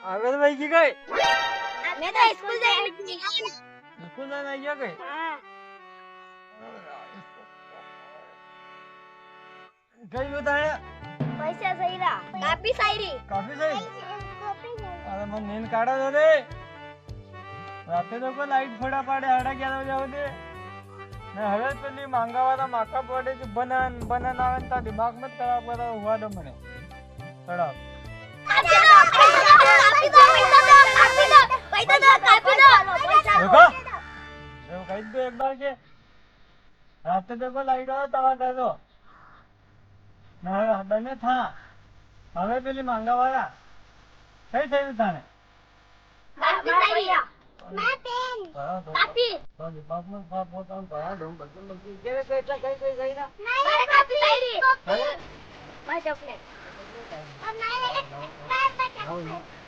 હવે તો ભાઈ ગઈ मैं तो स्कूल जाएगी स्कूल में नहीं गया कहीं हां कहीं बताया पैसा सही रहा काफी सही अरे मन नींद काढ़ा दो रे राते तो को लाइट फोड़ा पाड़े हाड़ा क्या हो जाओ दे मैं हवे पेली मांगा वाला माका पड़े जो बनन आवे ता दिमाग मत खराब करा हुआ दो मने थोड़ा देखो देखो कहीं दो एक बार के राते देखो लाइट आओ तवा कर दो ना बने था हवे पेली मांगा वाला कई थे थाने मैं पेन काफी तो दिमाग में बात होता बड़ा ढूंढ बदल लगी के बेटा कहीं गई ना नहीं काफी मैं चॉकलेट और नहीं मैं चॉकलेट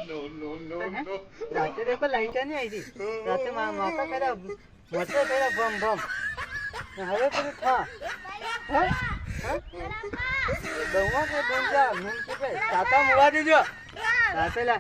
No. रात देखो लाइट नहीं आई थी रात माता करा मोटे करा बम बम हवे तो था हां हां दवा के दूंगा मिल के ताता मुआ दीजो रात ला